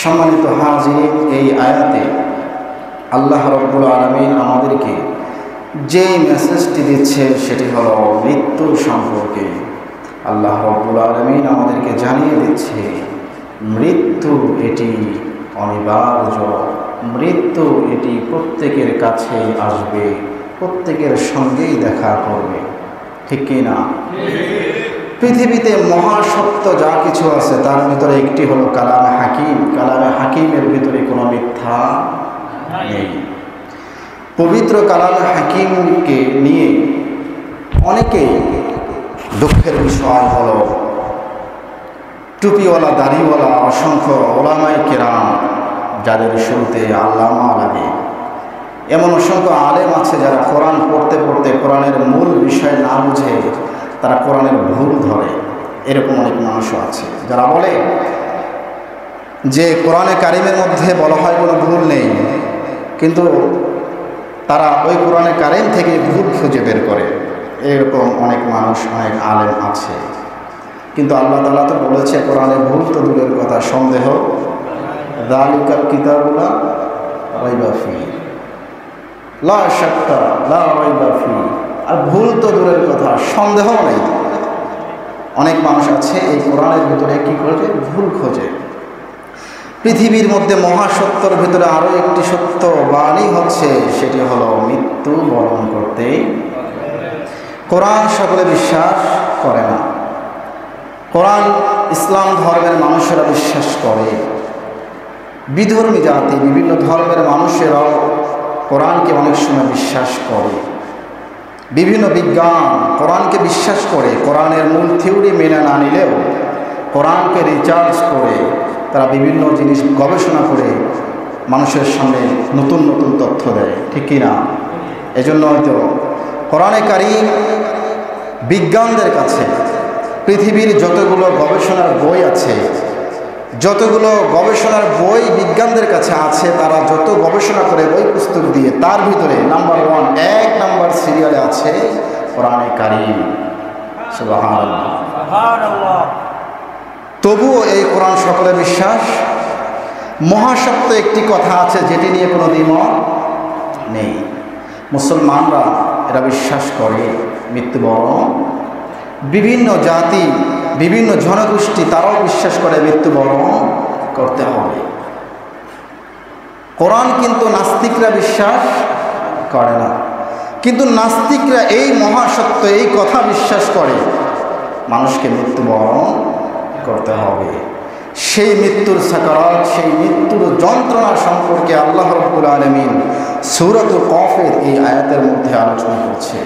সম্মানিত হাজির, এই আয়াতে আল্লাহ রাব্বুল আলামিন আমাদেরকে যে মেসেজটি দিচ্ছে সেটি হলো মৃত্যু সম্পর্কে। আল্লাহ রাব্বুল আলামিন আমাদেরকে জানিয়ে দিচ্ছে মৃত্যু এটি অনিবার্য, মৃত্যু এটি প্রত্যেকের কাছে আসবে, প্রত্যেকের সঙ্গেই দেখা করবে, ঠিক কি না? পৃথিবীতে মহাসত্য যা কিছু আছে তার ভিতরে একটি হলো কালামে হাকিম। কালামে হাকিমের ভিতরে কোনো মিথ্যা নেই। পবিত্র কালামে হাকিমকে নিয়ে অনেকেই দুঃখের বিষয় হলো টুপিওয়ালা দাড়িওয়ালা অসংখ্য ওলামায়ে কেরাম, যাদের শুরুতে আল্লামা লাগে, এমন অসংখ্য আলেম আছে যারা কোরআন পড়তে পড়তে কোরআনের মূল বিষয় না বুঝে তারা কোরআনের ভুল ধরে। এরকম অনেক মানুষও আছে যারা বলে যে কোরআনে কারিমের মধ্যে বলা হয় কোনো ভুল নেই, কিন্তু তারা ওই কোরআনে কারিম থেকে ভুল খুঁজে বের করে। এরকম অনেক মানুষ, অনেক আলেম আছে। কিন্তু আল্লাহ তাআলা তো বলেছে কোরআনে ভুল তো দূরের কথা, সন্দেহ যালিকাল কিতাবুলা রাইবা ফিহি লা শাক্কা লা রাইবা ফিহি। আর ভুল তো দূরের কথা, সন্দেহ নেই। অনেক মানুষ আছে এই কোরআনের ভিতরে কি করে ভুল খোঁজে। পৃথিবীর মধ্যে মহাসত্যর ভিতরে আরও একটি সত্য বাণী হচ্ছে, সেটি হলো মৃত্যু বরণ করতে কোরআন সকলে বিশ্বাস করে না। কোরআন ইসলাম ধর্মের মানুষেরা বিশ্বাস করে। বিধর্মী জাতি, বিভিন্ন ধর্মের মানুষেরাও কোরআনকে অনেক সময় বিশ্বাস করে। বিভিন্ন বিজ্ঞান কোরআনকে বিশ্বাস করে, কোরআনের মূল থিওরি মেনে না নিলেও কোরআনকে রিচার্জ করে তারা বিভিন্ন জিনিস গবেষণা করে মানুষের সামনে নতুন নতুন তথ্য দেয়, ঠিক কি না? এজন্য হয়তো কোরআনে কারীম বিজ্ঞানদের কাছে পৃথিবীর যতগুলো গবেষণার বই আছে, যতগুলো গবেষণার বই বিজ্ঞানদের কাছে আছে, তারা যত গবেষণা করে বই পুস্তক দিয়ে তার ভিতরে নাম্বার 1, 1 নাম্বার সিরিয়ালে আছে কোরআনে কারীম। সুবহানাল্লাহ, সুবহানাল্লাহ। তবুও এই কোরআন সকলে বিশ্বাস। মহাসত্য একটি কথা আছে যেটি নিয়ে কোনো দ্বিমত নেই। মুসলমানরা এরা বিশ্বাস করে মৃত্যুবরণ। বিভিন্ন জাতি, বিভিন্ন জনগোষ্ঠী তারাও বিশ্বাস করে মৃত্যুবরণ করতে হবে। কোরআন কিন্তু নাস্তিকরা বিশ্বাস করে না। কিন্তু নাস্তিকরা এই মহাসত্য, এই কথা বিশ্বাস করে মানুষকে মৃত্যুবরণ করতে হবে। সেই মৃত্যুর সাকারাত, সেই মৃত্যুর যন্ত্রণা সম্পর্কে আল্লাহ রাব্বুল আলামিন সূরাতুল কফের এই আয়াতের মধ্যে আলোচনা করছে।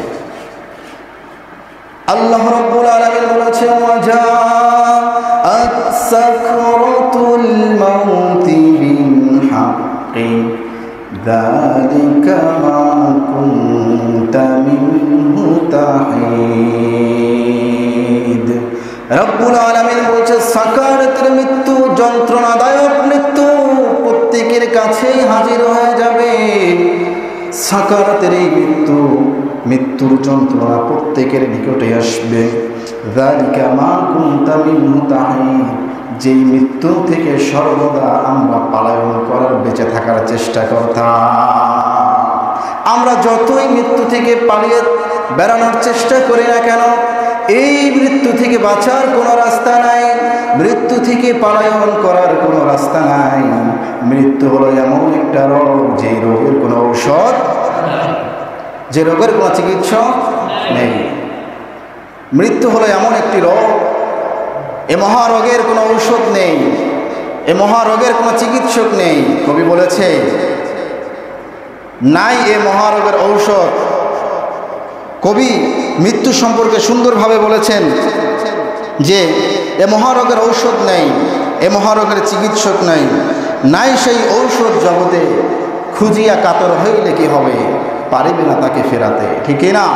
আল্লাহ রাব্বুল আলামিন বলেছেন ওয়াজাআত সাকরাতুল মাউতি বিল হাক্কি যালিকা মা কুনতা মিনহু তাহিদ। রব্বুল আলামিন বলছে সাকারাতের মৃত্যু, যন্ত্রণাদায়ক মৃত্যু প্রত্যেকের কাছেই হাজির হয়ে যাবে। সাকারাতের এই মৃত্যু, মৃত্যুর যন্ত্রণা প্রত্যেকের নিকটে আসবে। যালিকা মা কুনতা মিনহু তাহিদ, যেই মৃত্যু থেকে সর্বদা আমরা পলায়ন করার, বেঁচে থাকার চেষ্টা করতাম। আমরা যতই মৃত্যু থেকে পালিয়ে বেড়ানোর চেষ্টা করি না কেন, এই মৃত্যু থেকে বাঁচার কোনো রাস্তা নাই, মৃত্যু থেকে পলায়ন করার কোনো রাস্তা নাই। মৃত্যু হলো এমন একটা রোগ, যে রোগের কোনো ঔষধ, যে রোগের কোনো চিকিৎসক নেই। মৃত্যু হলো এমন একটি রোগ, এ মহারোগের কোনো ঔষধ নেই, এ মহারোগের কোনো চিকিৎসক নেই। কবি বলেছে নাই এ মহারোগের ঔষধ। কবি মৃত্যু সম্পর্কে সুন্দরভাবে বলেছেন যে এ মহারোগের ঔষধ নেই, এ মহারোগের চিকিৎসক নেই, নাই সেই ঔষধ জগতে, খুঁজিয়া কাতর হইলে কি হবে, পারিবে না তাকে ফেরাতে, ঠিক না?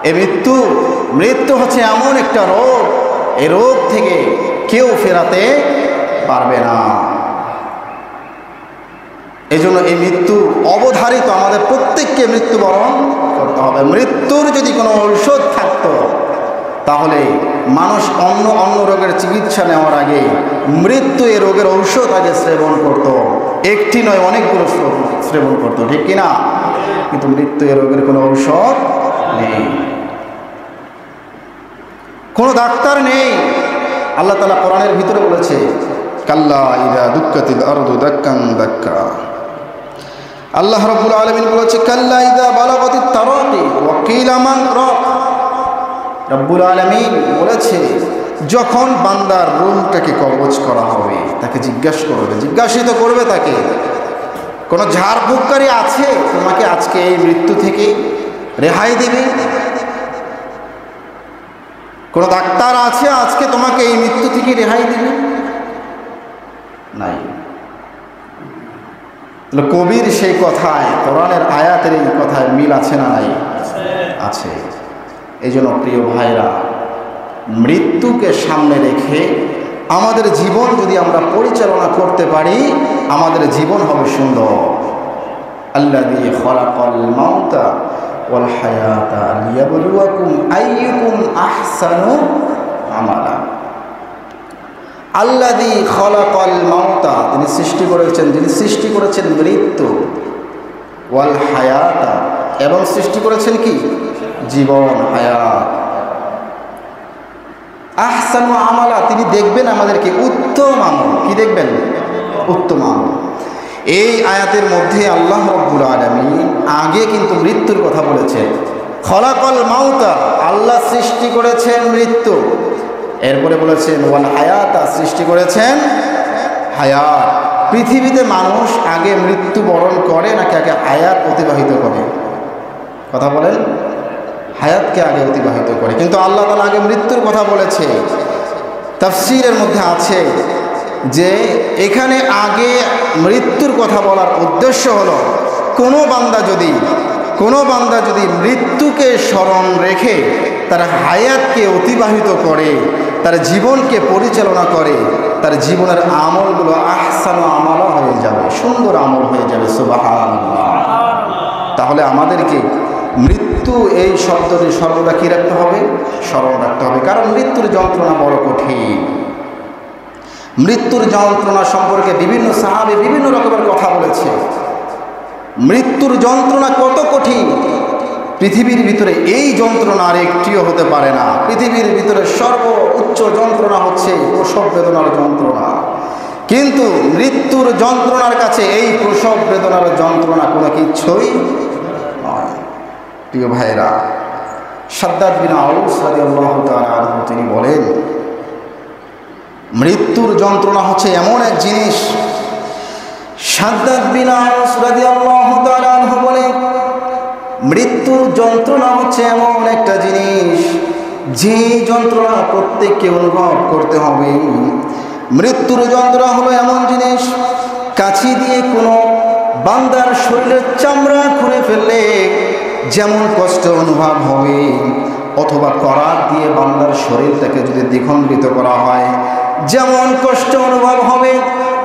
এ মৃত্যু হচ্ছে এমন একটা রোগ, এই রোগ থেকে কেউ ফেরাতে পারবে না। এই জন্য এই মৃত্যু অবধারিত, আমাদের প্রত্যেককে মৃত্যুবরণ করতে হবে। মৃত্যুর যদি কোনো ঔষধ থাকতো তাহলে মানুষ অন্য অন্য রোগের চিকিৎসা নেওয়ার আগে মৃত্যু এ রোগের ঔষধ আগে সেবন করত, একটি নয় অনেকগুলো সেবন করত, ঠিক কিনা? কিন্তু মৃত্যু এ রোগের কোনো ঔষধ নেই, কোনো ডাক্তার নেই। আল্লাহ তাআলা কোরআনের ভিতরে বলেছে, কাল্লা ইযা দুক্কাতিল আরদু দাক্কান দাক্কা। আল্লাহ রাব্বুল আলামিন বলেছে, কাল্লা ইযা বালাগাতিত তারাকি ওয়া কিলা মান রাক। রব্বুল আলামিন বলেছে, যখন বান্দার রূহটাকে কবজ করা হবে, তাকে জিজ্ঞাসিত করবে তাকে, কোনো ঝাড়ফুঁককারী আছে তোমাকে আজকে এই মৃত্যু থেকে রেহাই দিবে? কোনো ডাক্তার আছে আজকে তোমাকে এই মৃত্যু থেকে রেহাই দিবে? নাই। কবির সেই কথায়, কোরআনের আয়াতের এই কথায় মিল আছে না নাই? আছে। এই জন্য প্রিয় ভাইরা, মৃত্যুকে সামনে রেখে আমাদের জীবন যদি আমরা পরিচালনা করতে পারি, আমাদের জীবন হবে সুন্দর। আল্লাযী খালাকাল মাউতা ওয়াল হায়াতা লিয়াবলুয়াকুম আইয়ুকুম আহসানু আমালা। আল্লাযী খালাকাল মাউতা, যিনি সৃষ্টি করেছেন মৃত্যু, ওয়াল হায়াতা, এবং সৃষ্টি করেছেন কি? জীবন, হায়াত। আহসানু আমালা, তিনি দেখবেন আমাদেরকে উত্তম আমল। কি দেখবেন? উত্তম আমল। এই আয়াতের মধ্যে আল্লাহ রাব্বুল আলামিন আগে কিন্তু মৃত্যুর কথা বলেছেন। খলাকাল মাউতা, আল্লাহ সৃষ্টি করেছেন মৃত্যু। এরপরে বলেছেন ওয়াল হায়াতা, সৃষ্টি করেছেন হায়াত। পৃথিবীতে মানুষ আগে মৃত্যু বরণ করে নাকি আগে হায়াত অতিবাহিত করে? কথা বলেন। হায়াতকে আগে অতিবাহিত করে, কিন্তু আল্লাহ তাআলা আগে মৃত্যুর কথা বলেছে। তাফসীরের মধ্যে আছে যে এখানে আগে মৃত্যুর কথা বলার উদ্দেশ্য হলো, কোনো বান্দা যদি মৃত্যুকে স্মরণ রেখে তার হায়াতকে অতিবাহিত করে, তার জীবনকে পরিচালনা করে, তার জীবনের আমলগুলো আহসানু আমালা হয়ে যাবে, সুন্দর আমল হয়ে যাবে। সুবহানাল্লাহ। তাহলে আমাদেরকে মৃত্যু এই শব্দটি সর্বদা কি রাখতে হবে? স্মরণ রাখতে হবে, কারণ মৃত্যুর যন্ত্রণা বড় কঠিন। মৃত্যুর যন্ত্রণা সম্পর্কে বিভিন্ন সাহাবী বিভিন্ন রকমের কথা বলেছে। মৃত্যুর যন্ত্রণা কত কঠিন, পৃথিবীর ভিতরে এই যন্ত্রণা আর একটিও হতে পারে না। পৃথিবীর ভিতরে সর্বোচ্চ যন্ত্রণা হচ্ছে প্রসব বেদনার যন্ত্রণা, কিন্তু মৃত্যুর যন্ত্রণার কাছে এই প্রসব বেদনার যন্ত্রণা কোনো কিছুই নয়। প্রিয় ভাইরা, শাদ্দাদ বিন আউস রাদিয়াল্লাহু তাআলা আনহু তিনি বলেন, মৃত্যুর যন্ত্রণা হচ্ছে এমন এক জিনিস। শাদ্দাদ বিন আউস রাদিয়াল্লাহু তাআলা আনহু বলেন, মৃত্যুর যন্ত্রণা হচ্ছে এমন একটা জিনিস, যে যন্ত্রণা প্রত্যেককে অনুভব করতে হবে। মৃত্যুর যন্ত্রণা হলো এমন জিনিস, কাছি দিয়ে কোনো বান্দার শরীরের চামড়া খুলে ফেললে যেমন কষ্ট অনুভব হবে, অথবা করাত দিয়ে বান্দার শরীরটাকে যদি দ্বিখণ্ডিত করা হয় যেমন কষ্ট অনুভব হবে,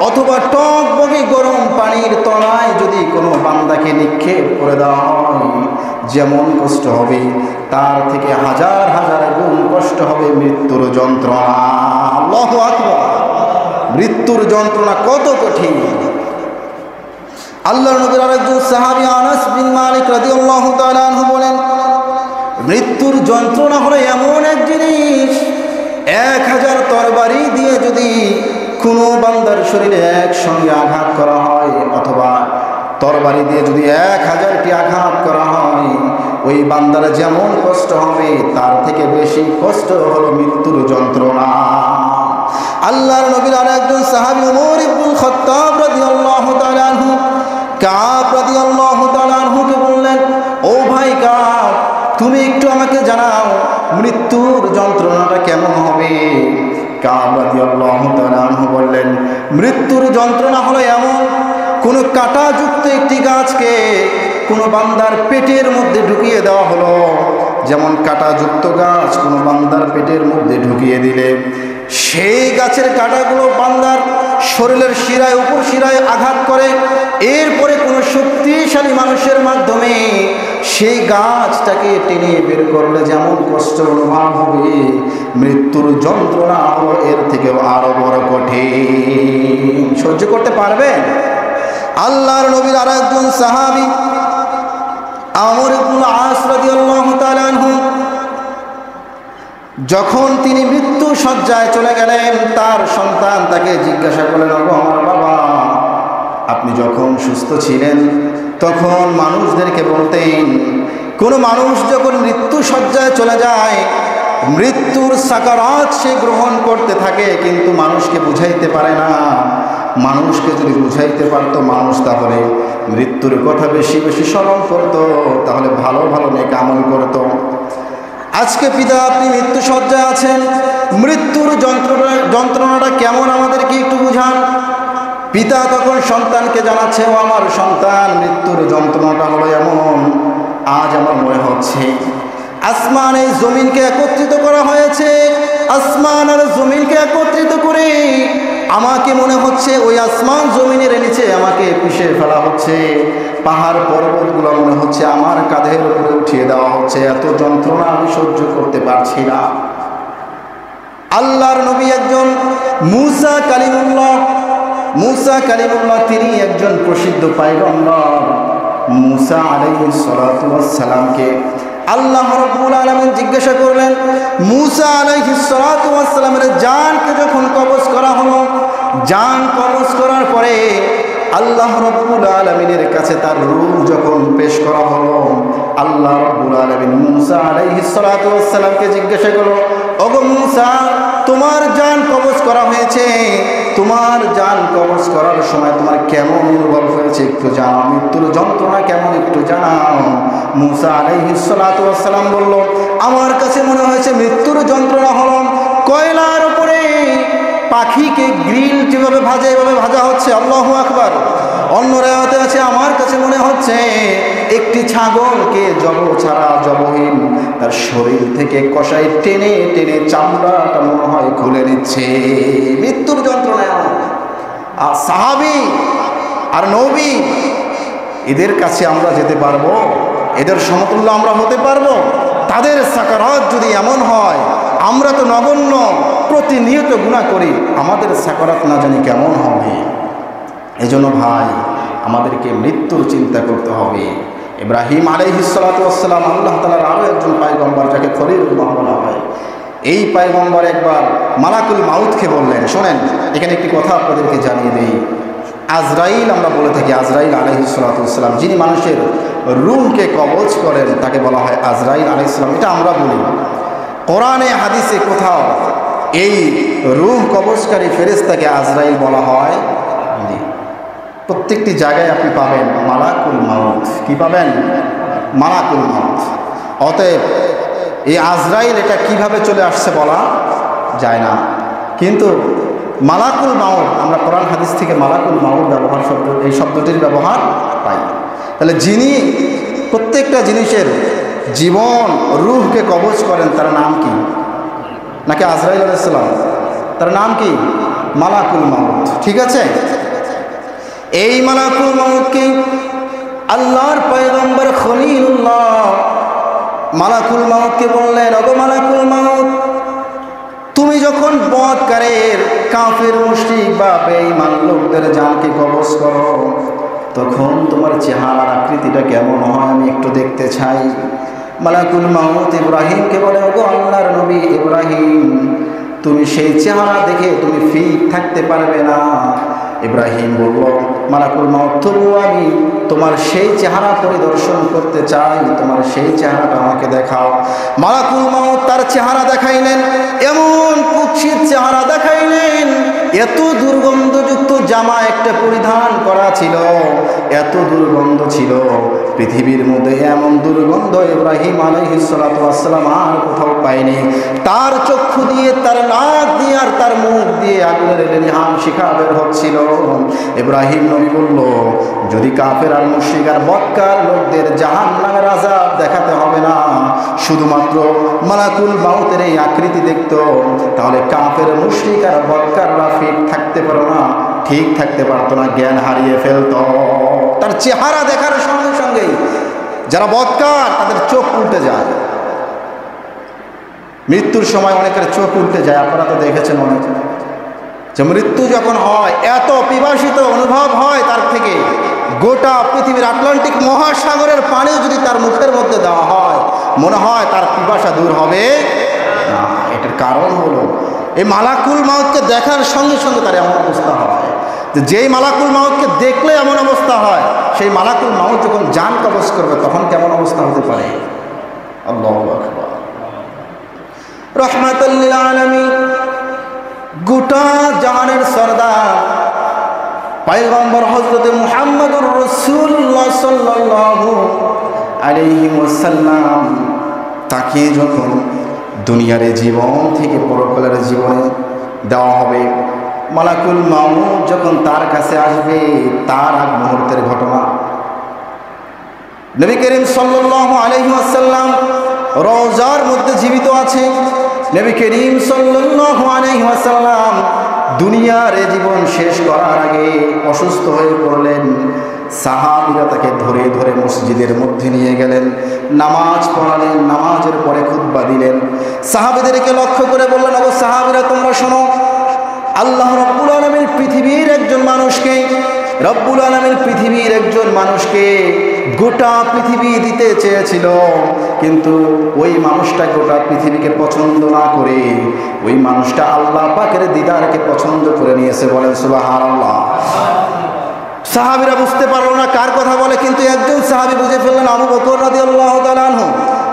অথবা টকবগে গরম পানির তলায় যদি কোনো বান্দাকে নিক্ষেপ করে দেওয়া হয় যেমন কষ্ট হবে, তার থেকে হাজার হাজার গুণ কষ্ট হবে মৃত্যুর যন্ত্রণা। আল্লাহু আকবার। মৃত্যুর যন্ত্রণা কত কঠিন। আল্লাহর নবীর আরেকজন সাহাবী আনাস বিন মালিক রাদিয়াল্লাহু তাআলা আনহু বলেন, মৃত্যুর যন্ত্রণা হলো এমন এক জিনিস, 1000 তরবারি দিয়ে যদি কোনো বান্দার শরীরে একসঙ্গে আঘাত করা হয়, অথবা তরবারি দিয়ে যদি 1000টি আঘাত করা হয়, ওই বান্দার যেমন কষ্ট হবে তার থেকে বেশি কষ্ট হলো মৃত্যুর যন্ত্রণা। আল্লাহর নবীর আরেকজন সাহাবী ওমর ইবনুল খাত্তাব রাদিয়াল্লাহু তাআলা আনহু কাব রাদিয়াল্লাহু তাআলা আনহুকে বললেন, ও ভাই কাব, তুমি একটু আমাকে জানাও মৃত্যুর যন্ত্রণাটা কেমন হবে? কাব রাদিয়াল্লাহু তাআলা আনহু বললেন, মৃত্যুর যন্ত্রণা হলো এমন, কোনো কাঁটাযুক্ত একটি গাছকে কোনো বান্দার পেটের মধ্যে ঢুকিয়ে দেওয়া হলো। যেমন কাঁটাযুক্ত গাছ কোনো বান্দার পেটের মধ্যে ঢুকিয়ে দিলে সেই গাছের কাঁটাগুলো বান্দার শরীরের শিরায় উপর শিরায় আঘাত করে। এরপরে কোনো শক্তিশালী মানুষের মাধ্যমে সেই গাছটাকে টেনে বের করলে যেমন কষ্ট অনুভব হবে, মৃত্যুর যন্ত্রণা হলো এর থেকেও আরো বড় কঠিন। সহ্য করতে পারবেন? আল্লাহর নবীর আর একজন সাহাবী আমর ইবনুল আস রাদিয়াল্লাহু তাআলা আনহু, যখন তিনি মৃত্যু শয্যায় চলে গেলেন, তার সন্তান তাকে জিজ্ঞাসা করলেন, ওগো আমার বাবা, আপনি যখন সুস্থ ছিলেন তখন মানুষদেরকে বলতেন, কোন মানুষ যখন মৃত্যু শয্যায় চলে যায়, মৃত্যুর সাকারাত সে গ্রহণ করতে থাকে, কিন্তু মানুষকে বুঝাইতে পারে না। মানুষকে যদি বুঝাইতে পারতো, মানুষ তাহলে মৃত্যুর কথা বেশি বেশি স্মরণ করতো, তাহলে ভালো ভালো নেক আমল করতো। আজকে পিতা, আপনি মৃত্যু শয্যায় আছেন, মৃত্যুর যন্ত্রণাটা কেমন আমাদেরকে একটু বুঝান। পিতা তখন সন্তানকে জানাচ্ছে, ও আমার সন্তান, মৃত্যুর যন্ত্রণাটা হলো এমন, আজ আমার মনে হচ্ছে আসমান এই জমিনকে একত্রিত করা হয়েছে, আসমান আর জমিনকে একত্রিত করে আমাকে মনে হচ্ছে ওই আসমান জমিনের নিচে আমাকে পিষে ফেলা হচ্ছে, পাহাড় পর্বতগুলো মনে হচ্ছে আমার কাঁধের উপরে উঠিয়ে দেওয়া হচ্ছে, এত যন্ত্রণা আমি সহ্য করতে পারছি না। আল্লাহর নবী একজন মুসা কালিমুল্লাহ, তিনি একজন প্রসিদ্ধ পয়গম্বর। মুসা আলাইহিস সালাতু ওয়াস সালামকে আল্লাহ রাব্বুল আলামিন জিজ্ঞাসা করলেন, মুসা আলাইহিস সালাতু ওয়াস সালামের জানকে যখন কবজ করা হলো, জান কবজ করার পরে আল্লাহ রাব্বুল আলামিনের কাছে তার রূহ যখন পেশ করা হলো, আল্লাহ রাব্বুল আলামিন মুসা আলাইহিস সালাতু ওয়াস সালামকে জিজ্ঞাসা করলো, ওগো মুসা, তোমার জান কবজ করা হয়েছে, তোমার জান কবজ করার সময় তোমার কেমন অনুভব হয়েছে একটু জানাও, মৃত্যুর যন্ত্রণা কেমন একটু জানাও। মুসা আলাইহিস সালাতু ওয়াস সালাম বলল, আমার কাছে মনে হয়েছে মৃত্যুর যন্ত্রণা হলো কয়লার উপরে পাখিকে গ্রিল যেভাবে ভাজে এভাবে ভাজা হচ্ছে, আল্লাহু আকবার। অন্য রায়াতে আছে, আমার কাছে মনে হচ্ছে একটি ছাগলকে জব ছাড়া জবহীন তার শরীর থেকে কষাই টেনে টেনে চামড়াটা মনে হয় খুলে নিচ্ছে, মৃত্যুর যন্ত্রণায়। আর সাহাবী আর নবী, এদের কাছে আমরা যেতে পারবো? এদের সমতুল্য আমরা হতে পারবো? তাদের সাকারাত যদি এমন হয়, আমরা তো নগণ্য প্রতিনিয়ত গুনাহ করি, আমাদের সাকারাত না জানি কেমন হবে। এজন্য ভাই, আমাদেরকে মৃত্যুর চিন্তা করতে হবে। ইব্রাহিম আলাইহিস সালাতু ওয়াস সালাম আল্লাহ তাআলার আরো একজন পয়গম্বর, যাকে খলিলুল্লাহ বলা হয়। এই পয়গম্বর একবার মালাকুল মাউতকে বললেন, শোনেন, এখানে একটি কথা আপনাদেরকে জানিয়ে দেই। আজরাইল আমরা বলে থাকি, আজরাইল আলাইহিস সালাতু ওয়াস সালাম যিনি মানুষের রূহকে কবজ করেন তাকে বলা হয় আজরাইল আলাইহিস সালাম। এটা আমরা বলি, কোরআনে হাদিসে কোথাও এই রূহ কবজকারী ফেরেশতাকে আজরাইল বলা হয়? প্রত্যেকটি জায়গায় আপনি পাবেন মালাকুল মাউত। কি পাবেন? মালাকুল মাউত। অতএব এই আজরাইল এটা কিভাবে চলে আসছে বলা যায় না, কিন্তু মালাকুল মাউত আমরা কোরআন হাদিস থেকে মালাকুল মাউত ব্যবহার এই শব্দটির ব্যবহার পাই। তাহলে যিনি প্রত্যেকটা জিনিসের জীবন রূহকে কবজ করেন তার নাম কি? নাকি আজরাইল আলাইহিস সালাম? তার নাম কি? মালাকুল মাউত। ঠিক আছে, এই মালাকুল মাউতকে আল্লাহর পয়গম্বর খলিলুল্লাহ মালাকুল মাউতকে বললেন, ওগো মালাকুল মাউত, তুমি যখন বদকারের কাফের মুশরিক বা বেঈমান লোকদের জানকে কবজ করো, তখন তোমার চেহারার আকৃতিটা কেমন হয় আমি একটু দেখতে চাই। মালাকুল মাউত ইব্রাহিমকে বলে, ওগো আল্লাহর নবী ইব্রাহিম, তুমি সেই চেহারা দেখে তুমি ফিট থাকতে পারবে না। ইব্রাহিম বলল, মালাকুল মাউত, তবু আমি তোমার সেই চেহারা পরিদর্শন করতে চাই, তোমার সেই চেহারাটা আমাকে দেখাও। মালাকুল মাউত তার চেহারা দেখাইলেন, এমন কুৎসিত চেহারা দেখাইলেন এত দুর্গন্ধযুক্ত জামা একটা পরিধান করা ছিল, এত দুর্গন্ধ ছিল, পৃথিবীর মধ্যে এমন দুর্গন্ধ ইব্রাহিম আলাইহিস সালাতু ওয়াস সালাম আর কোথাও পায়নি। তার চক্ষু দিয়ে, তার নাক দিয়ে আর তার মুখ দিয়ে আগুনের লেলিহান শিখা বের হচ্ছিল। ইব্রাহিম নবী বলল, যদি কাফের আর মুশরিক আর বক্কার লোকদের জাহান্নামের আযাব দেখাতে হবে না, শুধুমাত্র মালাকুল মাউতের এই আকৃতি দেখতো, তাহলে কাফের মুশরিক আর বক্কাররা ফিট থাকতে পারো না, ঠিক থাকতে পারতো না, জ্ঞান হারিয়ে ফেলতো। তার চেহারা দেখার সঙ্গে সঙ্গেই যারা বক্কার তাদের চোখ উল্টে যায়। মৃত্যুর সময় অনেকের চোখ উল্টে যায়, আপনারা তো দেখেছেন অনেক, যে মৃত্যু যখন হয় এত পিপাসিত অনুভব হয় তার থেকে, গোটা পৃথিবীর আটলান্টিক মহাসাগরের পানিও যদি তার মুখের মধ্যে দেওয়া হয় মনে হয় তার পিপাসা দূর হবে না। এটার কারণ হলো এই মালাকুল মাউতকে দেখার সঙ্গে সঙ্গে তার এমন অবস্থা হয়, যে যেই মালাকুল মাউতকে দেখলে এমন অবস্থা হয়, সেই মালাকুল মাউত যখন জান কবজ করবে তখন কেমন অবস্থা হতে পারে। আল্লাহু আকবার। রাহমাতুল লিল আলামিন, গোটা জাহানের সরদার পয়গম্বর হযরত মুহাম্মদুর রাসূলুল্লাহ সাল্লাল্লাহু আলাইহি ওয়াসাল্লাম তাকে যখন দুনিয়ার জীবন থেকে পরকালের জীবনে দেওয়া হবে, মালাকুল মাউত যখন তার কাছে আসবে, তার আগ মুহূর্তের ঘটনা। নবী করিম সাল্লাল্লাহু আলাইহি ওয়াসাল্লাম রওজার মধ্যে জীবিত আছে। নবী করিম সাল্লাল্লাহু আলাইহি ওয়াসাল্লাম দুনিয়ার জীবন শেষ করার আগে অসুস্থ হয়ে পড়লেন। সাহাবীরা তাকে ধরে ধরে মসজিদের মধ্যে নিয়ে গেলেন, নামাজ পড়ালেন, নামাজের পরে খুতবা দিলেন। সাহাবীদেরকে লক্ষ্য করে বললেন, ও সাহাবীরা তোমরা শোনো, আল্লাহ রাব্বুল আলামিন পৃথিবীর একজন মানুষকে গোটা পৃথিবী দিতে চেয়েছিল, কিন্তু ওই মানুষটা গোটা পৃথিবীকে পছন্দ না করে ওই মানুষটা আল্লাহ পাকের দিদারকে পছন্দ করে নিয়েছে। বলেন সুবহানাল্লাহ। সাহাবীরা বুঝতে পারলো না কার কথা বলে, কিন্তু একজন সাহাবী বুঝে ফেললেন, আবু বকর রাদিয়াল্লাহু তাআলা আনহু।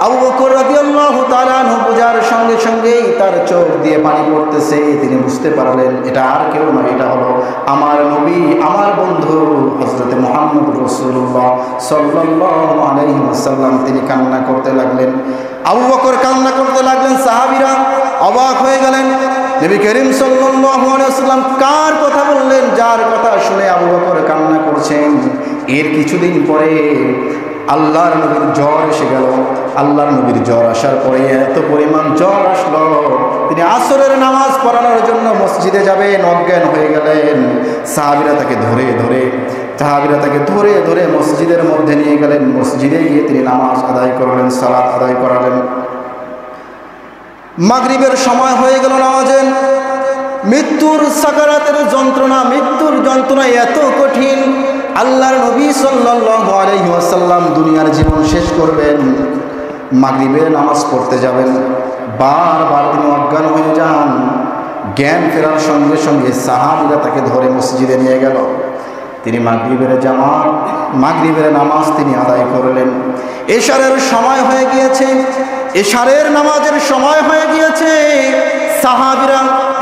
আবু বকর রাদিয়াল্লাহু তাআলা আনহু বোঝার সঙ্গে সঙ্গেই তার চোখ দিয়ে পানি পড়তেছে। তিনি বুঝতে পারলেন এটা আর কেউ নয়, এটা হলো আমার নবী, আমার বন্ধু হযরত মুহাম্মদ রাসূলুল্লাহ সাল্লাল্লাহু আলাইহি ওয়াসাল্লাম। তিনি কান্না করতে লাগলেন, আবু বকর কান্না করতে লাগলেন। সাহাবীরা অবাক হয়ে গেলেন, নবী করিম সাল্লাল্লাহু আলাইহি ওয়াসাল্লাম কার কথা বললেন, যার কথা শুনে আবু বকর কান্না করছেন। এর কিছুদিন পরে আল্লাহর নবীর জ্বর এসে গেল। আল্লাহর নবীর জ্বর আসার পরে এত পরিমাণ জ্বর আসলো, তিনি আসরের নামাজ পড়ানোর জন্য মসজিদে যাবেন, অজ্ঞান হয়ে গেলেন। সাহাবীরা তাকে ধরে ধরে মসজিদের মধ্যে নিয়ে গেলেন। মসজিদে গিয়ে তিনি নামাজ আদায় করলেন, সালাত আদায় করালেন। মাগরিবের সময় হয়ে গেল নামাজের। মৃত্যুর সাকারাতের যন্ত্রণা, মৃত্যুর যন্ত্রণা এত কঠিন, আল্লাহর নবী সাল্লাল্লাহু আলাইহি ওয়াসাল্লাম দুনিয়ার জীবন শেষ করবেন, মাগরিবের নামাজ পড়তে যাবেন, বারবার তিনি অজ্ঞান হয়ে যান। জ্ঞান ফেরার সঙ্গে সঙ্গে সাহাবীরা তাকে ধরে মসজিদে নিয়ে গেল। তিনি মাগরিবের নামাজ তিনি আদায় করলেন। এশারের সময় হয়ে গিয়েছে, এশারের নামাজের সময় হয়ে গিয়েছে। সাহাবীরা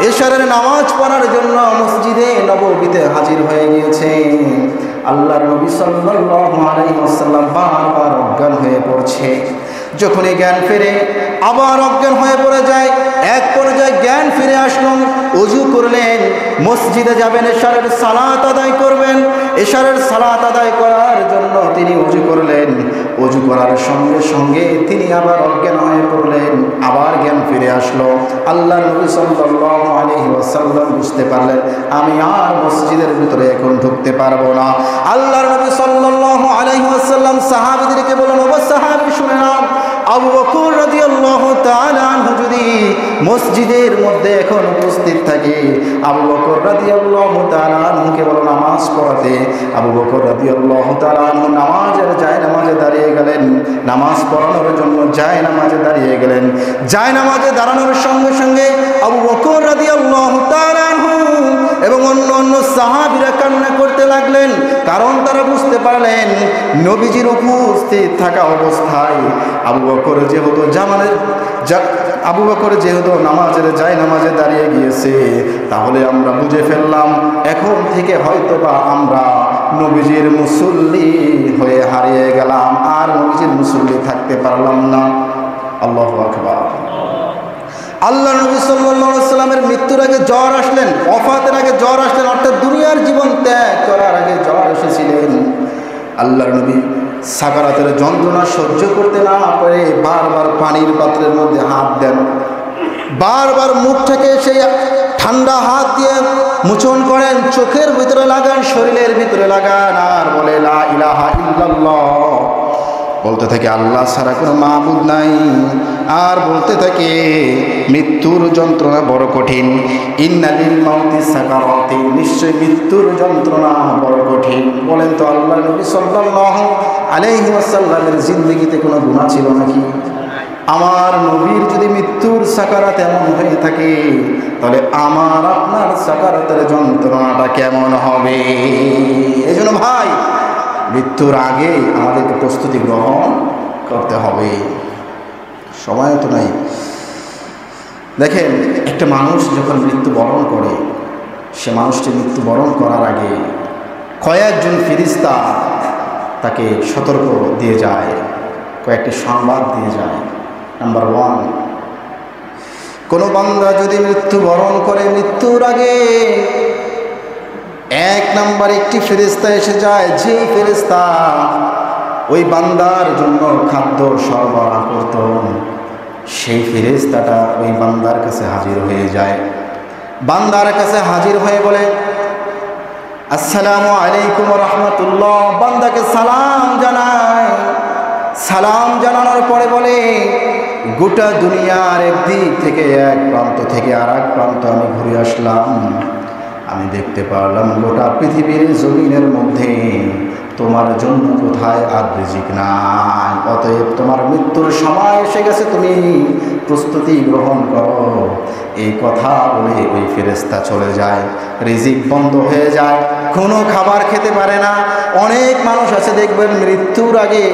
এশারের নামাজ পড়ার জন্য মসজিদে নববীতে হাজির হয়ে গিয়েছে। আল্লাহর নবী সাল্লাল্লাহু আলাইহি ওয়াসাল্লাম বারবার অজ্ঞান হয়ে পড়ছে। যখনই জ্ঞান ফিরে আবার অজ্ঞান হয়ে পড়ে যায়। এক পর্যায়ে জ্ঞান ফিরে আসলো, ওযু করলেন, মসজিদে যাবেন, এশারের সালাত আদায় করবেন। এশারের সালাত আদায় করার জন্য তিনি ওযু করলেন। ওযু করার সঙ্গে সঙ্গে তিনি আবার অজ্ঞান হয়ে পড়লেন, আবার জ্ঞান ফিরে আসলো। আল্লাহর নবী সাল্লাল্লাহু আলাইহি ওয়াসাল্লাম বুঝতে পারলেন আমি আর মসজিদের ভিতরে এখন ঢুকতে পারবো না। আল্লাহর নবী সাল্লাল্লাহু আলাইহি ওয়াসাল্লাম সাহাবীদেরকে বললেন, ও সাহাবী শুনে নাও, আবু বকর রাদিয়াল্লাহু তাআলা আনহু যদি মসজিদের মধ্যে এখন উপস্থিত থাকে, আবু বকর রাদিয়াল্লাহু তাআলা আনহুকে বলো নামাজ পড়াতে। আবু বকর রাদিয়াল্লাহু তাআলা আনহু জায়নামাজে দাঁড়িয়ে গেলেন, নামাজ পড়ানোর জন্য জায়নামাজে দাঁড়িয়ে গেলেন। জায়নামাজে দাঁড়ানোর সঙ্গে সঙ্গে আবু বকর রাদিয়াল্লাহু তাআলা আনহু এবং অন্য সাহাবীরা কান্না করতে লাগলেন, কারণ তারা বুঝতে পারলেন নবীজির উপস্থিত থাকা অবস্থায় আবু বকর যেহেতু আবু বকর যেহেতু নামাজে দাঁড়িয়ে গিয়েছে, তাহলে আমরা বুঝে ফেললাম এখন থেকে হয়তোবা আমরা নবীজির মুসল্লি হয়ে হারিয়ে গেলাম, আর নবীজির মুসল্লি থাকতে পারলাম না। আল্লাহু আকবার। আল্লাহ নবী সাল্লাল্লাহু আলাইহি ওয়াসাল্লামের মৃত্যুর আগে জ্বর আসলেন, ওফাতের আগে জ্বর আসলেন, অর্থাৎ দুনিয়ার জীবন ত্যাগ করার আগে জ্বর এসেছিলেন। আল্লাহ নবী সাকারাতের যন্ত্রণা সহ্য করতে না পারে বারবার পানির পাত্রের মধ্যে হাত দেন, বারবার মুখ থেকে সেই ঠান্ডা হাত দিয়ে মোচন করেন, চোখের ভিতরে লাগান, শরীরের ভিতরে লাগান, আর বলে লা ইলাহা ইল্লাল্লাহ, বলতে থাকে আল্লাহ ছাড়া কোনো মাবুদ নাই, আর বলতে থাকে মৃত্যুর যন্ত্রণা বড় কঠিন, ইন্না লিল মাউতি সাকারাতি, নিশ্চয় মৃত্যুর যন্ত্রণা বড় কঠিন। বলেন তো আল্লাহ নবী সাল্লাল্লাহু আলাইহি ওয়াসাল্লামের জিন্দেগিতে কোনো গুনাহ ছিল নাকি? আমার নবীর যদি মৃত্যুর সাকারাত এমন হয়ে থাকে, তাহলে আমার আপনার সাকারাতের যন্ত্রণাটা কেমন হবে? এই জন্য ভাই, মৃত্যুর আগে আমাদেরকে প্রস্তুতি গ্রহণ করতে হবে। সময় তো নাই। দেখেন, একটা মানুষ যখন মৃত্যুবরণ করে, সে মানুষটি মৃত্যুবরণ করার আগে কয়েকজন ফেরেশতা তাকে সতর্ক দিয়ে যায়, কয়েকটি সংবাদ দিয়ে যায়। নাম্বার 1, কোনো বান্দা যদি মৃত্যুবরণ করে মৃত্যুর আগে, 1 নাম্বার একটি ফেরেশতা এসে যায়, যে ফেরেশতা ওই বান্দার জন্য খাদ্য সরবরাহ করত, সেই ফেরেশতাটা ওই বান্দার কাছে হাজির হয়ে যায়। বান্দার কাছে হাজির হয়ে বলে আসসালামু আলাইকুম ওয়া রাহমাতুল্লাহ, বান্দাকে সালাম জানায়। সালাম জানানোর পরে বলে, গোটা দুনিয়ার একদিক থেকে, এক প্রান্ত থেকে আর এক প্রান্ত আমি ঘুরে আসলাম, আমি দেখতে পারলাম গোটা পৃথিবীর জমিনের মধ্যে তোমার জন্য কোথায় আর রিজিক নাই, অতএব তোমার মৃত্যুর সময় এসে গেছে, তুমি প্রস্তুতি গ্রহণ করো। এই কথা বলে ওই ফেরেশতা চলে যায়। রিজিক বন্ধ হয়ে যায়, কোনো খাবার খেতে পারে না। অনেক মানুষ আছে দেখবেন মৃত্যুর আগে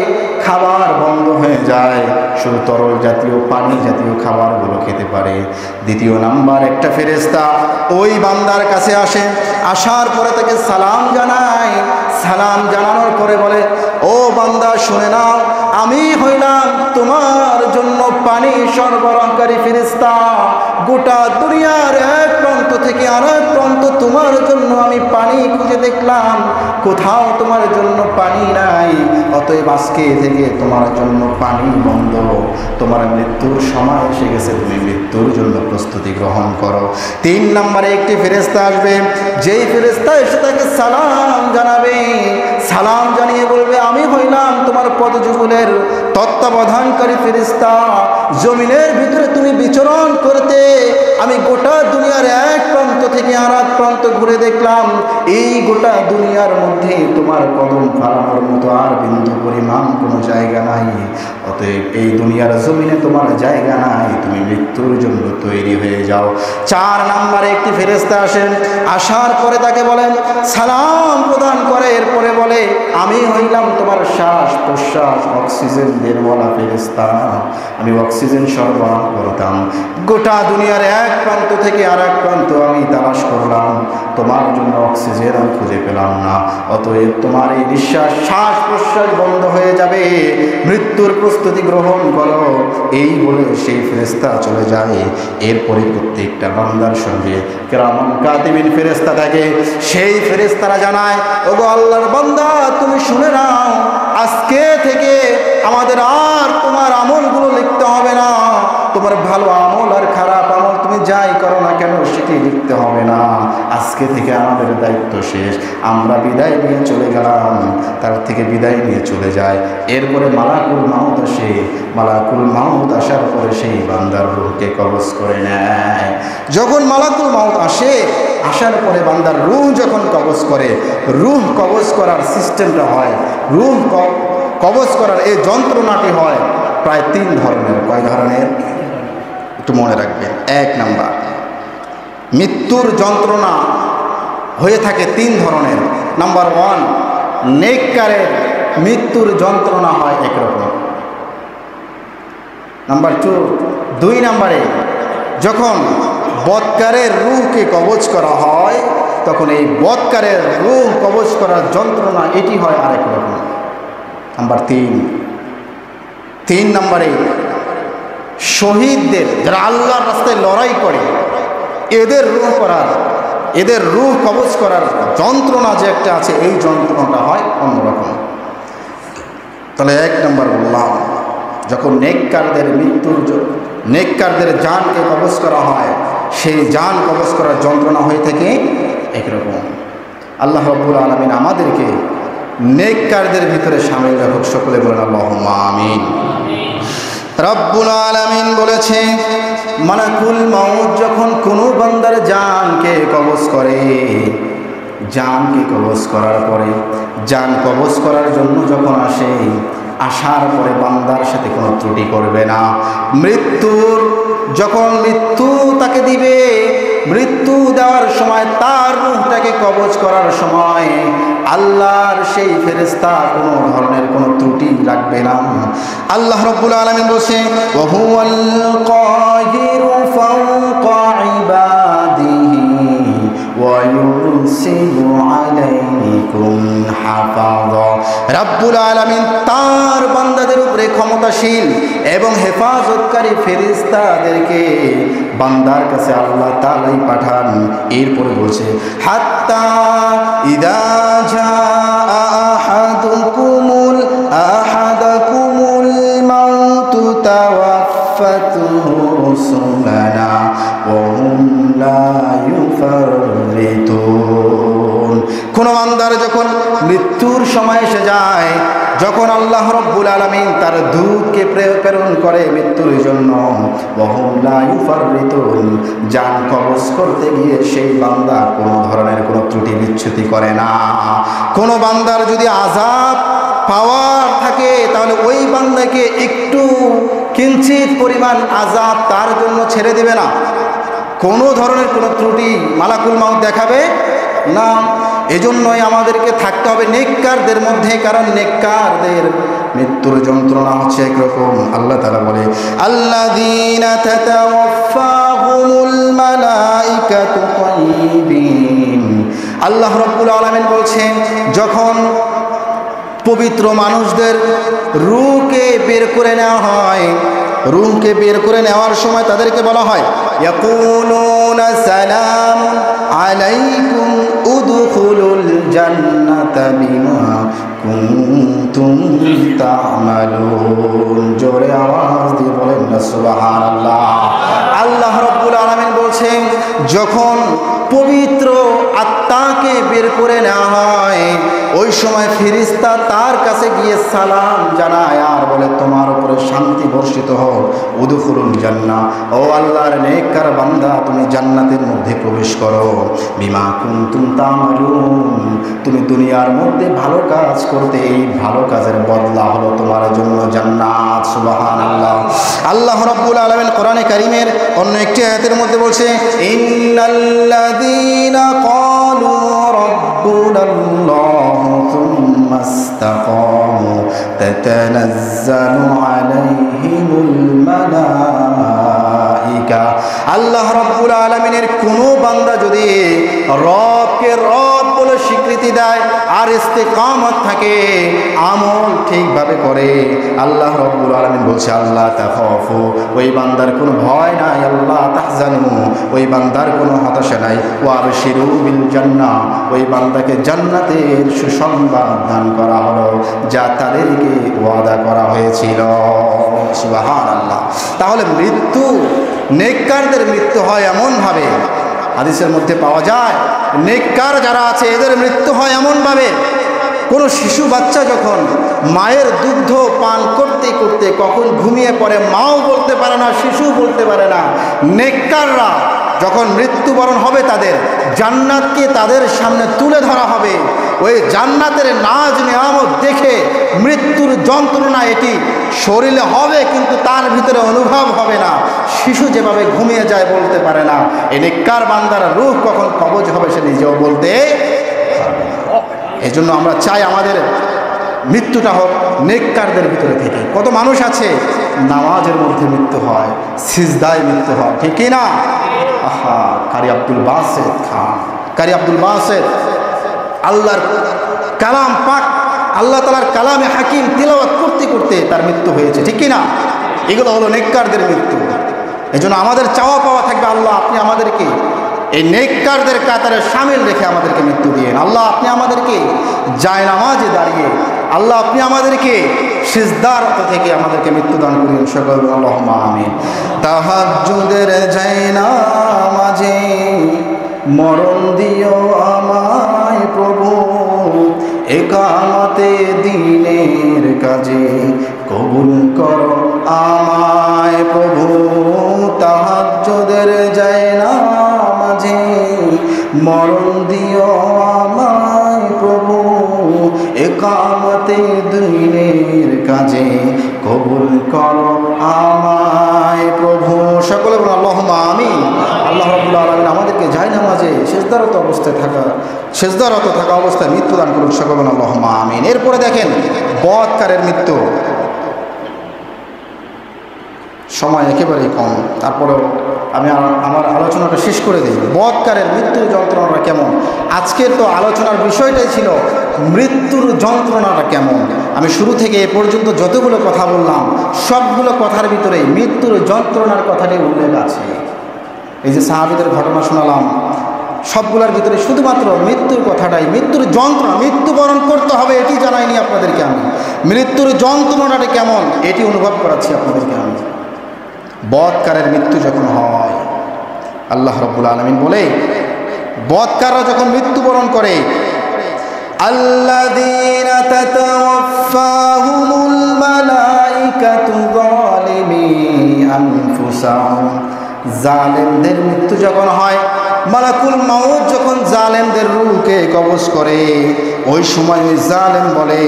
খাবার বন্ধ হয়ে যায়, শুধু তরল জাতীয় পানি জাতীয় খাবারগুলো খেতে পারে। 2 নাম্বার একটা ফেরেশতা ওই বান্দার কাছে আসে, আসার পরে তাকে সালাম জানায়। সালাম জানানোর পরে বলে, ও বান্দা শুনে নাও, আমি হইলাম তোমার জন্য পানি সরবরাহকারী ফেরেশতা। গোটা দুনিয়ার এক প্রান্ত থেকে আর এক প্রান্ত তোমার জন্য আমি পানি খুঁজে দেখলাম, কোথাও তোমার জন্য পানি নাই, অতএব আজকে থেকে তোমার জন্য পানি বন্ধ, তোমার মৃত্যুর সময় এসে গেছে, তুমি মৃত্যুর জন্য প্রস্তুতি গ্রহণ করো। 3 নম্বরে একটি ফেরেশতা আসবে, যেই ফেরেশতা এসে তাকে সালাম জানাবে। সালাম জানিয়ে বলবে, আমি হইলাম তোমার পদযুগলের তত্ত্বাবধানকারী ফেরেশতা। জমিনের ভিতরে তুমি বিচরণ করতে, আমি গোটা দুনিয়ার এক প্রান্ত থেকে আর এক প্রান্ত ঘুরে দেখলাম, এই গোটা দুনিয়ার মধ্যে তোমার কদম ফালানোর মতো আর বিন্দু পরিমাণ কোনো জায়গা নাই, অতএব এই দুনিয়ার জমিনে তোমার জায়গা নাই, তুমি মৃত্যুর জন্য তৈরি হয়ে যাও। 4 নম্বরে একটি ফেরেশতা আসেন, আসার পরে তাকে বলেন, সালাম প্রদান করে, এরপরে বলে, আমি হইলাম তোমার শ্বাস প্রশ্বাস অক্সিজেন দেনওয়ালা ফেরেশতা, আমি অক্সিজেন সরবরাহ করতাম। গোটা দুনিয়ার এক প্রান্ত থেকে আর এক প্রান্ত আমি তালাশ করলাম, তোমার জন্য অক্সিজেন আমি খুঁজে পেলাম না, অতএব তোমার এই নিঃশ্বাস শ্বাস প্রশ্বাস বন্ধ হয়ে যাবে, মৃত্যুর প্রস্তুতি গ্রহণ করো। এই বলে সেই ফেরেশতা চলে যায়। এরপরে প্রত্যেকটা বান্দার সঙ্গে কিরামান কাতিবিন ফেরেশতা থাকে। সেই ফেরেশতারা জানায়, ওগো আল্লাহর বান্দা, তুমি শুনে নাও, আজকে থেকে আমাদের আর তোমার আমলগুলো লিখতে হবে না, তোমার ভালো আমল আর খারাপ আমল তুমি যাই করো না কেন সেটি লিখতে হবে না, আজকে থেকে আমাদের দায়িত্ব শেষ, আমরা বিদায় নিয়ে চলে গেলাম। তার থেকে বিদায় নিয়ে চলে যায়। এরপরে মালাকুল মাউত আসে। মালাকুল মাউত আসার পরে সেই বান্দার রূহকে কবজ করে নেয়। যখন মালাকুল মাউত আসে, আসার পরে বান্দার রূহ যখন কবজ করে, রূহ কবজ করার সিস্টেমটা হয়, রূহ কবজ করার এই যন্ত্রণাটি হয় প্রায় 3 ধরনের। কয় ধরনের একটু মনে রাখবেন। 1 নাম্বার, মৃত্যুর যন্ত্রণা হয়ে থাকে 3 ধরনের। নাম্বার 1, নেককারের মৃত্যুর যন্ত্রণা হয় একরকম। নাম্বার 2, 2 নম্বরে যখন বদকারের রূহকে কবজ করা হয় তখন এই বদকারের রূহ কবজ করার যন্ত্রণা এটি হয় আরেক রকম। নাম্বার 3 নম্বরে শহীদদের যারা আল্লাহর রাস্তায় লড়াই করে এদের রূহ কবজ করার যন্ত্রণা যে একটা আছে এই যন্ত্রণাটা হয় অন্যরকম। তাহলে 1 নম্বর বললাম যখন নেককারদের জানকে কবজ করা হয় সেই জান কবজ করার যন্ত্রণা হয়ে থাকে একরকম। আল্লাহ রাব্বুল আলামিন আমাদেরকে নেককারদের ভিতরে শামিল রাখুক, সকলে বলেন আল্লাহুম্মা আমিন। রব্বুল আলামিন বলেছে মালাকুল মাউত যখন কোনো বান্দার জানকে কবজ করে, জানকে কবজ করার পরে জান কবজ করার জন্য যখন আসার পরে বান্দার সাথে কোনো ত্রুটি করবে না। যখন মৃত্যু তাকে দিবে, মৃত্যু দেওয়ার সময় তার রূহটাকে কবজ করার সময় আল্লাহর সেই ফেরেশতা কোনো ধরনের কোনো ত্রুটি রাখবে না। আল্লাহ রাব্বুল আলামিন বলেন ওয়া হুয়াল কাহিরু ফাওকা ইবাদিহি ওয়া ইউরসিলু আলাইকুম হাফাযা। রাব্বুল আলামিন তার বান্দাদের উপরে ক্ষমতাশীল এবং হেফাজতকারী ফেরেশতাদেরকে বান্দার কাছে আল্লাহ তাআলাই পাঠান। এরপরে বলছে হাত্তা ইদা জাআ আহাদাকুমুল মাউতু তাওয়াফাতুহু রুসুলানা ওয়া হুম লা ইউফাররিতুন। কোন বান্দার যখন মৃত্যুর সময় এসে যায়, যখন আল্লাহ রাব্বুল আলামিন তার দূতকে প্রেরণ করে মৃত্যুর জন্য, ওয়া হুম লা ইউফাররিতুন, জান কবজ করতে গিয়ে সেই বান্দা কোনো ধরনের কোনো ত্রুটি বিচ্যুতি করে না। কোনো বান্দার যদি আযাব পাওয়ার থাকে তাহলে ওই বান্দাকে একটু কিঞ্চিত পরিমাণ আযাব তার জন্য ছেড়ে দেবে না, কোনো ধরনের কোনো ত্রুটি মালাকুল মাউত দেখাবে না। এজন্যই আমাদেরকে থাকতে হবে নেককারদের মধ্যে, কারণ নেককারদের মৃত্যুর যন্ত্রণা হচ্ছে একরকম। আল্লাহ তাআলা বলে আল্লাযীনা তাতাওয়াফাহুমুল মালাইকাতু তাইয়িবিন। আল্লাহ রাব্বুল আলামিন বলছেন যখন পবিত্র মানুষদের রূহকে বের করে নেওয়া হয়, রূহকে বের করে নেওয়ার সময় তাদেরকে বলা হয় ইয়াকুলুনা সালামুন আলাইকুম উদখুলুল জান্নাতা বিমা কুনতুম তা'মালুন। জোরে আওয়াজ দিয়ে বলেন না সুবহানাল্লাহ। আল্লাহ রাব্বুল আলামিন বলছেন যখন পবিত্র আত্মাকে বের করে নেওয়া হয় ওই সময় ফেরেশতা তার কাছে গিয়ে সালাম জানায় আর বলে তোমার উপরে শান্তি বর্ষিত হোক, উদখুলুল জান্নাহ, ও আল্লাহর নেককার বান্দা তুমি জান্নাতের মধ্যে প্রবেশ করো, বিমা কুনতুম তা'মালুন, তুমি দুনিয়ার মধ্যে ভালো কাজ করতে এই ভালো কাজের বদলা হলো তোমার জন্য জান্নাত। সুবহানাল্লাহ। আল্লাহ রাব্বুল আলামিন কোরআনে কারীমের অন্য একটি আয়াতের মধ্যে বলছে ইন্নাল্লাযীনা ক্বালু রাব্বুনাল্লাহু সুম্মা ইসতাকামু তাতানাজ্জালু আলাইহিমুল মালাইকা। আল্লাহ রাব্বুল আলামিনের কোনো বান্দা যদি রবকে রব বলে স্বীকৃতি দেয় আর ইস্তেকামত থাকে, আমল ঠিকভাবে করে, আল্লাহ রাব্বুল আলামিন বলছে আল্লাহ তাখাফু, ওই বান্দার কোনো ভয় নাই, আল্লাহ তাহজানু, ওই বান্দার কোনো হতাশা নাই, ওয়াবশিরু বিল জান্নাহ, ওই বান্দাকে জান্নাতের সুসংবাদ দান করা হলো যা তাদেরকে ওয়াদা করা হয়েছিল। সুবহানাল্লাহ। তাহলে মৃত্যু, নেককারদের মৃত্যু হয় এমনভাবে, হাদিসের মধ্যে পাওয়া যায় নেককার যারা আছে এদের মৃত্যু হয় এমনভাবে, কোনো শিশু বাচ্চা যখন মায়ের দুগ্ধ পান করতে করতে কখন ঘুমিয়ে পড়ে মাও বলতে পারে না, শিশু বলতে পারে না। নেককাররা যখন মৃত্যুবরণ হবে তাদের জান্নাতকে তাদের সামনে তুলে ধরা হবে, ওই জান্নাতের নাজ নিয়ামত দেখে মৃত্যুর যন্ত্রণা এটি শরীরে হবে কিন্তু তার ভিতরে অনুভব হবে না। শিশু যেভাবে ঘুমিয়ে যায় বলতে পারে না, এই নেককার বান্দার রূহ কখন কবজ হবে সে নিজেও বলতে পারবে না। এই জন্য আমরা চাই আমাদের মৃত্যুটা হোক নেককারদের ভিতরে থেকে। কত মানুষ আছে নামাজের মধ্যে মৃত্যু হয়, সিজদায় মৃত্যু হয়, ঠিক কি না? আহা, কারি আব্দুল বাসেত খান, কারি আব্দুল বাসেত আল্লাহর কালাম পাক, আল্লাহ তাআলার কালামে হাকিম তিলাওয়াত করতে করতে তার মৃত্যু হয়েছে, ঠিক কি না? এগুলো হলো নেককারদের মৃত্যু। এই জন্য আমাদের চাওয়া পাওয়া থাকবে, আল্লাহ আপনি আমাদেরকে এই নেককারদের কাতারে শামিল রেখে আমাদেরকে মৃত্যু দিয়েন। আল্লাহ আপনি আমাদেরকে জায়নামাজে দাঁড়িয়ে, আল্লাহ আপনি আমাদেরকে সিজদারত থেকে আমাদেরকে মৃত্যু দান করুন, সকল আল্লাহুম্মা আমিন। তাহাজ্জুদের জায়নামাজে মরণ দিও আমায় প্রভু, একামতে দিনের কাজে কবুল করো আমায় প্রভু। তাহাজ্জুদের জায়নামাজে মরণ দিও আমায় প্রভু, একামতে দিনের কাজে কবুল করো আমায় প্রভু। সকলে বলুন আল্লাহুম্মা আমিন। আল্লাহ রাব্বুল আলামিন আমাদেরকে জায়নামাজে সিজদারত অবস্থায় থাকা অবস্থায় মৃত্যু দান করুন, সকলে বলুন আল্লাহুম্মা আমিন। এরপরে দেখেন বৎকারের মৃত্যু। সময় একেবারেই কম, তারপরেও আমি আমার আলোচনাটা শেষ করে দিই। বৎকারের মৃত্যুর যন্ত্রণাটা কেমন? আজকের তো আলোচনার বিষয়টাই ছিল মৃত্যুর যন্ত্রণাটা কেমন। আমি শুরু থেকে এ পর্যন্ত যতগুলো কথা বললাম সবগুলো কথার ভিতরেই মৃত্যুর যন্ত্রণার কথাটি উল্লেখ আছে। এই যে সাহাবীদের ঘটনা শোনালাম, সবগুলোর ভিতরে শুধুমাত্র মৃত্যুর কথাটাই, মৃত্যুর যন্ত্রণা, মৃত্যুবরণ করতে হবে এটি জানাইনি আপনাদেরকে আমি। মৃত্যুর যন্ত্রণাটা কেমন এটি অনুভব করাচ্ছি আপনাদেরকে আমি। বৎকারের মৃত্যু যখন হয়, আল্লাহ রাব্বুল আলামিন বলে বৎকাররা যখন মৃত্যুবরণ করে, আল্লাযীনা তাতাওয়াফাহুমুল মালাইকাতু যালিমি আনফুসাহুম, জালেমদের মৃত্যু যখন হয়, মালাকুল মাউত যখন জালেমদের রূহকে কবজ করে, ওই সময় ওই জালেম বলে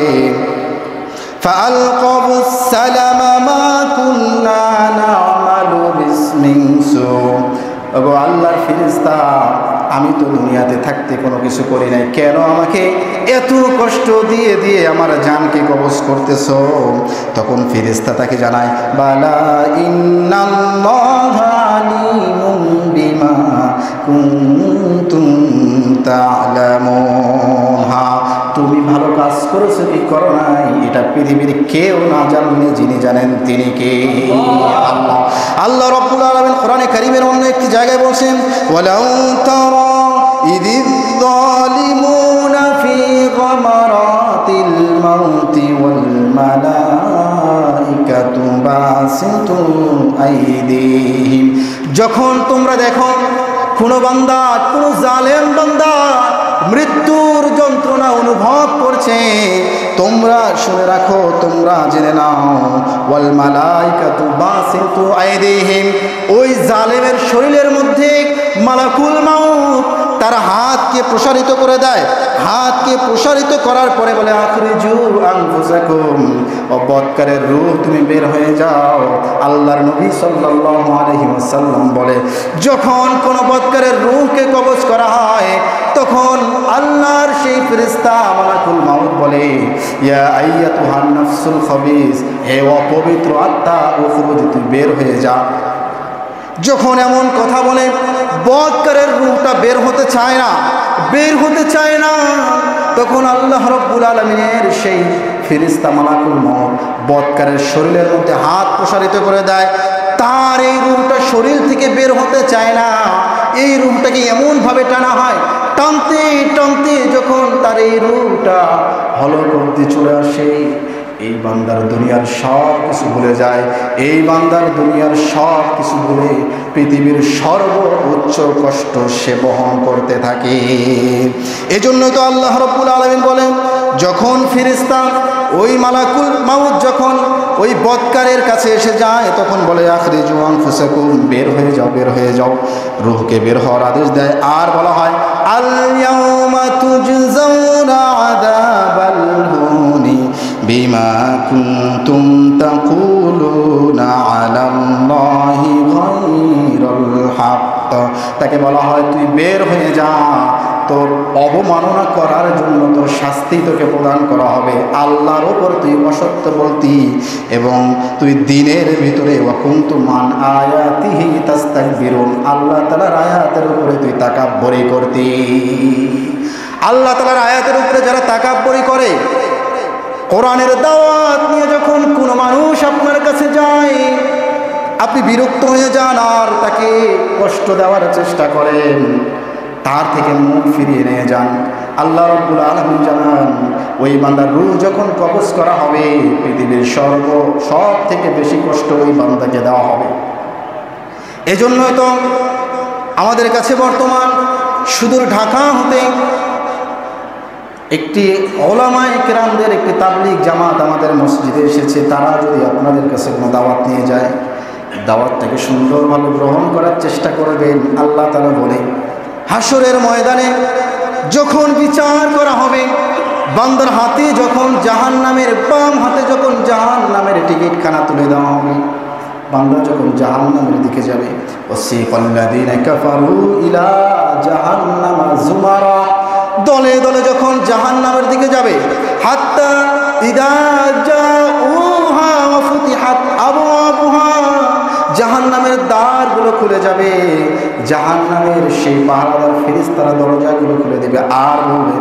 ফাআলকাবুস সালামা মা কুন্না না'মালু বিসমিন সু, ওগো আল্লাহর ফেরেশতা, আমি তো দুনিয়াতে থাকতে কোনো কিছু করি নাই, কেন আমাকে এত কষ্ট দিয়ে দিয়ে আমার জানকে কবজ করতেছো? তখন ফেরেশতা তাকে জানায় বালা ইন্নাল্লাহা আলিমুম বিমা কুনতুম তা'লামুন, হ্যাঁ তুমি ভালো কাজ করেছো কি করো নাই এটা পৃথিবীর কেউ না জানলে যিনি জানেন তিনি কে? আল্লাহ। আল্লাহ রাব্বুল আলামিন কোরআনে কারীমের অন্য একটি জায়গায় বলেন ওয়ালাউ তারা ইযিয যালিমুনা ফি গামারাতিল মাউতি ওয়াল মালাইকাতু বাসিতু আইদিহিম, যখন তোমরা দেখো কোন বান্দা, কোন জালেম বান্দা মৃত্যুর যন্ত্রণা অনুভব করছে, তোমরা শুনে রাখো, তোমরা জেনে নাও ওয়াল মালাইকাতু বাসিতু আইদিহিম, ওই জালেমের শরীরের মধ্যে মালাকুল মাউত তার হাতকে প্রসারিত করে দেয়। হাতকে প্রসারিত করার পরে বলে আখরিজু আনফুসাকুম, ও বৎকারের রূহ তুমি বের হয়ে যাও। আল্লাহর নবী সাল্লাল্লাহু আলাইহি ওয়াসাল্লাম বলে যখন কোন বৎকারের রূহকে কবজ করা হয় তখন আল্লাহর সেই ফেরেশতা মালাকুল মাউত বলে ইয়া আইয়াতুহান নাফসুল খাবিস, হে অপবিত্র আত্মা, উখরুজ, তুই বের হয়ে যা। যখন এমন কথা বলে বৎকারের রূহটা বের হতে চায় না, তখন আল্লাহ রাব্বুল আলামিনের সেই ফেরেশতা মালাকুল মাউত বৎকারের শরীরের মধ্যে হাত প্রসারিত করে দেয়। তার এই রূহটা শরীর থেকে বের হতে চায় না, এই রূহটাকে এমনভাবে টানা হয়, টানতে টানতে যখন তার এই রূহটা হলক করতে চলে আসে, এই বান্দার দুনিয়ার সব কিছু ভুলে যায়। এই বান্দার দুনিয়ার সব কিছু ভুলে পৃথিবীর সর্বোচ্চ কষ্ট সে বহন করতে থাকে। এজন্য তো আল্লাহ রাব্বুল আলামিন বলেন যখন ফেরেশতা ওই মালাকুল মাউত যখন ওই বৎকারের কাছে এসে যায় তখন বলে আখরিজু আনফুসাকুম, বের হয়ে যাও, রূহকে বের হওয়ার আদেশ দেয়। আর বলা হয় আল ইয়াউমা তুজজাউনা আযাবাল হুনি বিমা কুনতুম তাকুলুনা আলাল্লাহি গায়রাল হক, তাকে বলা হয় তুই বের হয়ে যা, তোর অবমাননা করার জন্য তোর শাস্তি তোকে প্রদান করা হবে। আল্লাহর ওপর তুই অসত্য বলতি এবং তুই দিনের ভিতরে ওয়াকুনতু মান আয়াতিহি তাস্তাকবিরুন, আল্লাহ তাআলার আয়াতের উপরে তুই তাকাব্বুরি করতি। আল্লাহ তাআলার আয়াতের উপরে যারা তাকাব্বুরি করে, কোরআনের দাওয়াত নিয়ে যখন কোনো মানুষ আপনার কাছে যায়, আপনি বিরক্ত হয়ে যান আর তাকে কষ্ট দেওয়ার চেষ্টা করেন, তার থেকে মুখ ফিরিয়ে নিয়ে যান। আল্লাহ রাব্বুল আলামিন জানান, ওই বান্দার রূহ যখন কবজ করা হবে, পৃথিবীর সব থেকে বেশি কষ্ট ওই বান্দাকে দেওয়া হবে। এজন্যই তো আমাদের কাছে বর্তমান সুদূর ঢাকা হতে একটি ওলামায়ে কেরামদের একটি তাবলীগ জামাত আমাদের মসজিদে এসেছে। তারা যদি আপনাদের কাছে কোনো দাওয়াত নিয়ে যায়, দাওয়াতটাকে সুন্দরভাবে গ্রহণ করার চেষ্টা করবেন। আল্লাহ তাআলা বলে, হাসরের ময়দানে যখন বিচার করা হবে, বান্দার হাতে যখন জাহান্নামের, বাম হাতে যখন জাহান্নামের টিকিটখানা তুলে দেওয়া হবে, বান্দা যখন জাহান্নামের দিকে যাবে, ওয়াসিকাল্লাযীনা কাফারু ইলা জাহান্নামা যুমারা, দলে দলে যখন জাহান্নামের দিকে যাবে, হাত্তা ইযা জাউহা ওয়া ফুতিহাত আবওয়াবুহা, জাহান্নামের দ্বারগুলো খুলে যাবে, জাহান্নামের সেই পাহারাদার ফেরেশতারা দরজাগুলো খুলে দেবে আর বলবে,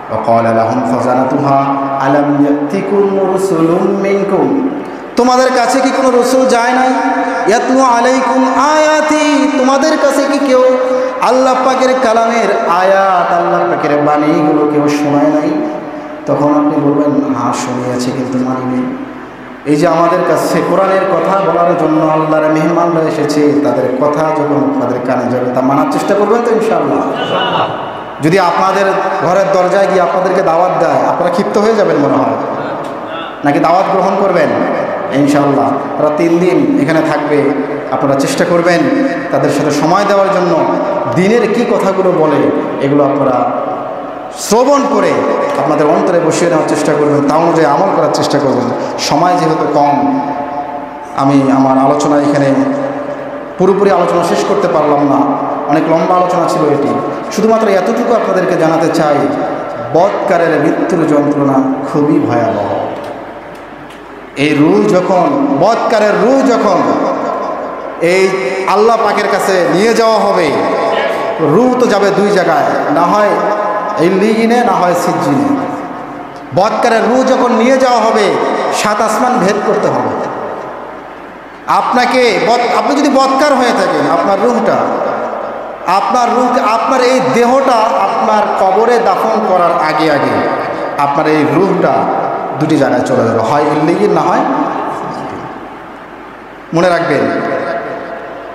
ওয়াকালা লাহুম খাজানাতুহা আলাম ইয়াতিকুম রাসূলুম মিনকুম, তোমাদের কাছে কি কোনো রাসূল যায় নাই? ইয়াতলু আলাইকুম আয়াতি, তোমাদের কাছে কি কেউ আল্লাহ পাকের কালামের আয়াত, আল্লাহ পাকের বাণীগুলো কেউ শোনায় নাই? তখন আপনি বলবেন, হ্যাঁ শুনিয়েছি কিন্তু মানিনি। এই যে আমাদের কাছে কোরআনের কথা বলার জন্য আল্লাহর মেহমানরা এসেছে, তাদের কথা যখন আপনাদের কানে যাবে তা মানার চেষ্টা করবেন তো ইনশাআল্লাহ। যদি আপনাদের ঘরের দরজায় গিয়ে আপনাদেরকে দাওয়াত দেয়, আপনারা ক্ষিপ্ত হয়ে যাবেন মনে হয়, নাকি দাওয়াত গ্রহণ করবেন? ইনশাআল্লাহ তারা 3 দিন এখানে থাকবে, আপনারা চেষ্টা করবেন তাদের সাথে সময় দেওয়ার জন্য। দিনের কি কথাগুলো বলে এগুলো আপনারা শ্রবণ করে আপনাদের অন্তরে বসিয়ে নেওয়ার চেষ্টা করবেন, তা অনুযায়ী আমল করার চেষ্টা করবেন। সময় যেহেতু কম, আমি আমার আলোচনা এখানে পুরোপুরি আলোচনা শেষ করতে পারলাম না, অনেক লম্বা আলোচনা ছিল এটি। শুধুমাত্র এতটুকু আপনাদেরকে জানাতে চাই, বদকারের মৃত্যুর যন্ত্রণা খুবই ভয়াবহ। এই রূহ যখন, বদকারের রূহ যখন এই আল্লাহ পাকের কাছে নিয়ে যাওয়া হবে, রূহ তো যাবে 2 জায়গায়, না হয় ইল্লিয়িনে না হয় সিজ্জিনে। বদকারের রূহ যখন নিয়ে যাওয়া হবে, 7 আসমান ভেদ করতে হবে আপনাকে। আপনি যদি বদকার হয়ে থাকেন, আপনার রূহটা, আপনার এই দেহটা আপনার কবরে দাফন করার আগে আগে আপনার এই রূহটা 2টি জায়গায় চলে যাবে, হয় ইল্লিয়িন না হয়। মনে রাখবেন,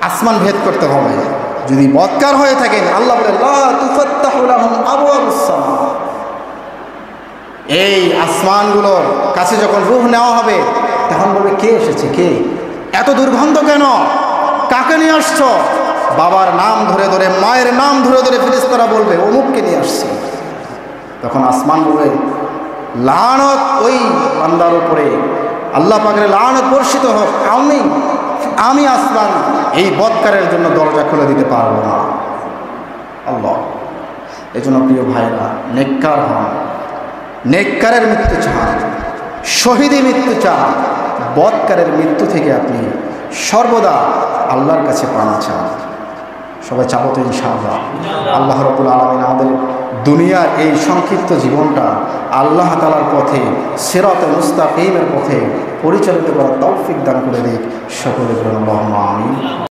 আসমান ভেদ করতে হবে। যদি বদকার হয়ে থাকেন, আল্লাহ বলে লা তুফাত্তাহু লাহুম আবওয়াবুস সামা, এই আসমানগুলোর কাছে যখন রূহ নেওয়া হবে, তখন বলবে, কে এসেছে, কে, এত দুর্গন্ধ কেন, কাকে নিয়ে আসছো? বাবার নাম ধরে ধরে, মায়ের নাম ধরে ধরে ফেরেশতারা বলবে, অমুককে নিয়ে আসছি। তখন আসমান বলবে, লানত ওই বান্দার উপরে, আল্লাহ পাকের লানত বর্ষিত হোক, আমি আসমান এই বদকারের জন্য দরজা খুলে দিতে পারবো না। আল্লাহ, এই জন্য প্রিয় ভাইরা, নেককার হন, নেককারের মৃত্যু চান, শহীদি মৃত্যু চান, বদকারের মৃত্যু থেকে আপনি সর্বদা আল্লাহর কাছে পানা চান। সবাই চাবো তো ইনশাআল্লাহ। আল্লাহ রাব্বুল আলামিন আমাদের দুনিয়ার এই সংক্ষিপ্ত জীবনটা আল্লাহ তাআলার পথে, সিরাতে মুস্তাকিমের পথে পরিচালিত করার তৌফিক দান করে দিক। সকলে বলুন আল্লাহুম্মা আমিন।